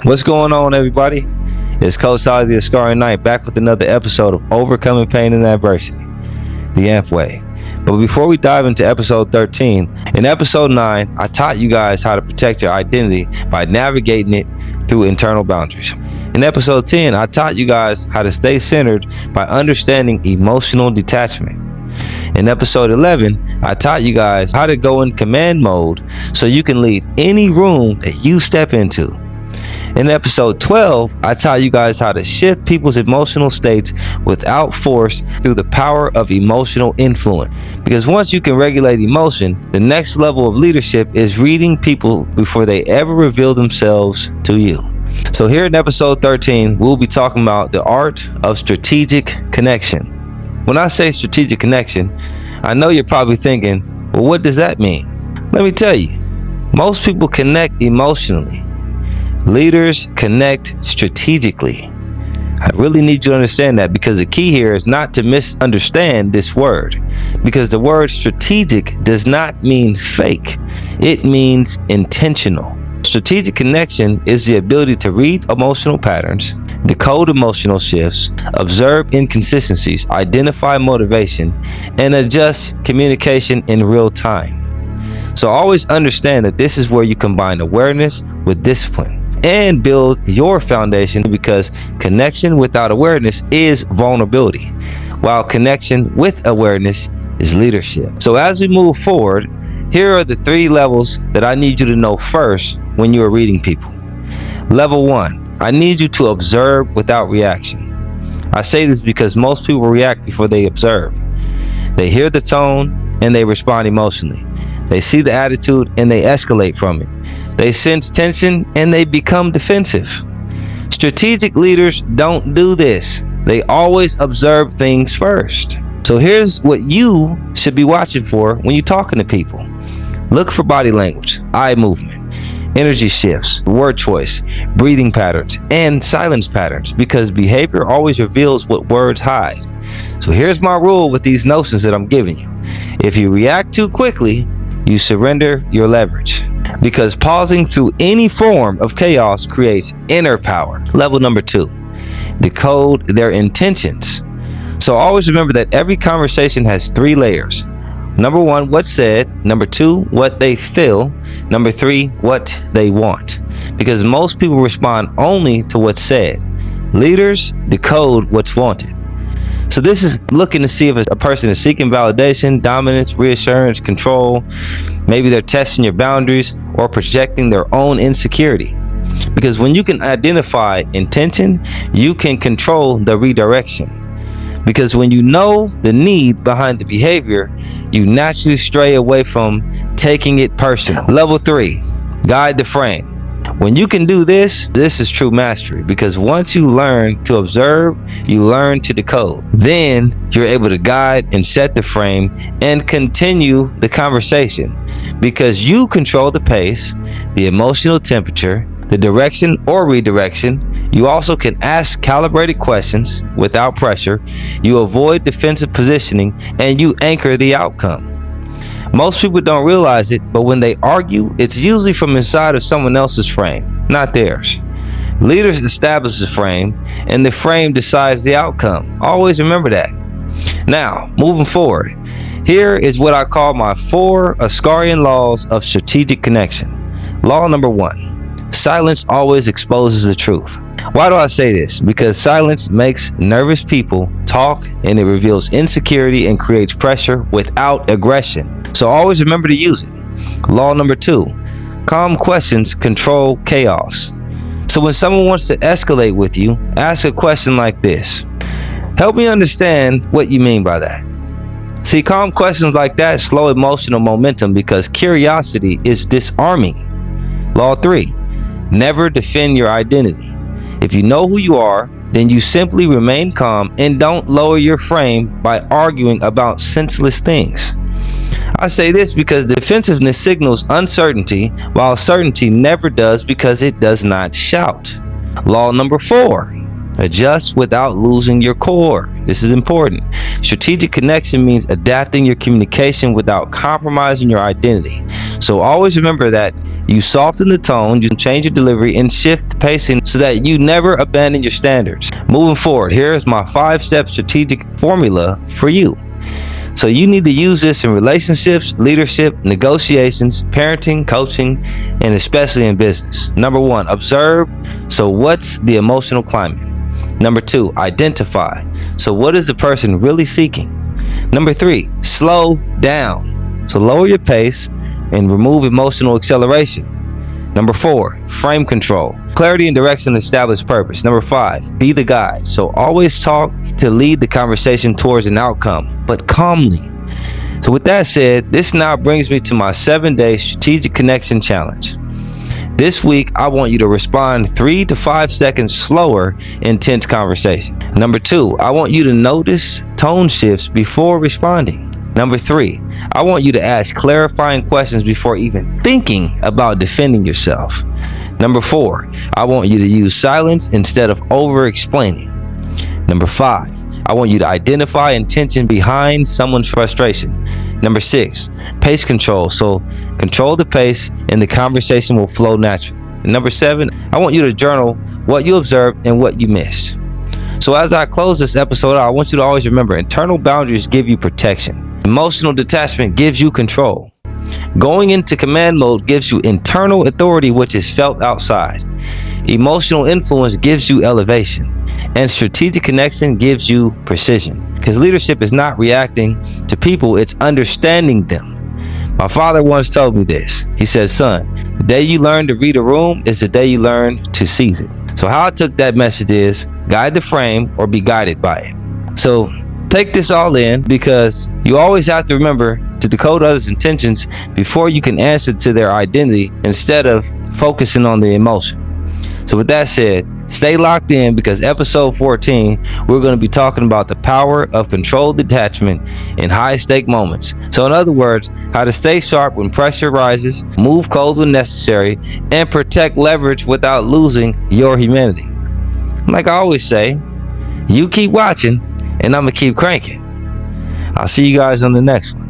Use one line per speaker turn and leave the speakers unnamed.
What's going on, everybody? It's Coach Holley, the Askarian Knight, back with another episode of Overcoming Pain and Adversity, the AAMP Way. But before we dive into episode 13, in episode 9, I taught you guys how to protect your identity by navigating it through internal boundaries. In episode 10, I taught you guys how to stay centered by understanding emotional detachment. In episode 11, I taught you guys how to go in command mode so you can lead any room that you step into. In episode 12, I taught you guys how to shift people's emotional states without force through the power of emotional influence. Because once you can regulate emotion, the next level of leadership is reading people before they ever reveal themselves to you. So here in episode 13, we'll be talking about the art of strategic connection. When I say strategic connection, I know you're probably thinking, well, what does that mean? Let me tell you, most people connect emotionally. Leaders connect strategically. I really need you to understand that, because the key here is not to misunderstand this word, because the word strategic does not mean fake. It means intentional. Strategic connection is the ability to read emotional patterns, decode emotional shifts, observe inconsistencies, identify motivation, and adjust communication in real time. So always understand that this is where you combine awareness with discipline and build your foundation, because connection without awareness is vulnerability, while connection with awareness is leadership. So as we move forward, here are the 3 levels that I need you to know first when you are reading people. Level 1, I need you to observe without reaction. I say this because most people react before they observe. They hear the tone and they respond emotionally. They see the attitude and they escalate from it. They sense tension and they become defensive. Strategic leaders don't do this. They always observe things first. So here's what you should be watching for when you're talking to people. Look for body language, eye movement, energy shifts, word choice, breathing patterns, and silence patterns, because behavior always reveals what words hide. So here's my rule with these notions that I'm giving you. If you react too quickly, you surrender your leverage, because pausing through any form of chaos creates inner power. Level number 2, decode their intentions. So always remember that every conversation has 3 layers. Number 1, what's said. Number 2, what they feel. Number 3, what they want. Because most people respond only to what's said. Leaders decode what's wanted. So this is looking to see if a person is seeking validation, dominance, reassurance, control. Maybe they're testing your boundaries or projecting their own insecurity. Because when you can identify intention, you can control the redirection. Because when you know the need behind the behavior, you naturally stray away from taking it personal. Level 3, guide the frame. When you can do this, this is true mastery, because once you learn to observe, you learn to decode. Then you're able to guide and set the frame and continue the conversation, because you control the pace, the emotional temperature, the direction or redirection. You also can ask calibrated questions without pressure. You avoid defensive positioning and you anchor the outcome. Most people don't realize it, but when they argue, it's usually from inside of someone else's frame, not theirs. Leaders establish the frame and the frame decides the outcome. Always remember that. Now, moving forward, here is what I call my 4 Askarian laws of strategic connection. Law number 1, silence always exposes the truth. Why do I say this? Because silence makes nervous people talk, and it reveals insecurity and creates pressure without aggression. So always remember to use it. Law number 2, calm questions control chaos. So when someone wants to escalate with you, ask a question like this: help me understand what you mean by that. See, calm questions like that slow emotional momentum, because curiosity is disarming. Law 3, never defend your identity. If you know who you are, then you simply remain calm and don't lower your frame by arguing about senseless things. I say this because defensiveness signals uncertainty, while certainty never does, because it does not shout. Law number 4, adjust without losing your core. This is important. Strategic connection means adapting your communication without compromising your identity. So always remember that you soften the tone, you change your delivery, and shift the pacing so that you never abandon your standards. Moving forward, here's my 5-step strategic formula for you. So you need to use this in relationships, leadership, negotiations, parenting, coaching, and especially in business. Number 1, observe. So what's the emotional climate? Number 2, identify. So what is the person really seeking? Number 3, slow down. So lower your pace and remove emotional acceleration. Number 4, frame control. Clarity and direction establish purpose. Number 5, be the guide. So always talk to lead the conversation towards an outcome, but calmly. So with that said, this now brings me to my 7-day strategic connection challenge. This week, I want you to respond 3 to 5 seconds slower in tense conversation. Number 2, I want you to notice tone shifts before responding. Number 3, I want you to ask clarifying questions before even thinking about defending yourself. Number 4, I want you to use silence instead of over-explaining. Number 5, I want you to identify intention behind someone's frustration. Number 6, pace control. So control the pace and the conversation will flow naturally. And number 7, I want you to journal what you observed and what you missed. So as I close this episode out, I want you to always remember internal boundaries give you protection. Emotional detachment gives you control. Going into command mode gives you internal authority, which is felt outside. Emotional influence gives you elevation. And strategic connection gives you precision. Because leadership is not reacting to people, it's understanding them. My father once told me this. He said, son, the day you learn to read a room is the day you learn to seize it. So how I took that message is guide the frame or be guided by it. So take this all in, because you always have to remember to decode others' intentions before you can answer to their identity instead of focusing on the emotion. So with that said, stay locked in, because episode 14, we're going to be talking about the power of controlled detachment in high-stake moments. So in other words, how to stay sharp when pressure rises, move cold when necessary, and protect leverage without losing your humanity. Like I always say, you keep watching, and I'm going to keep cranking. I'll see you guys on the next one.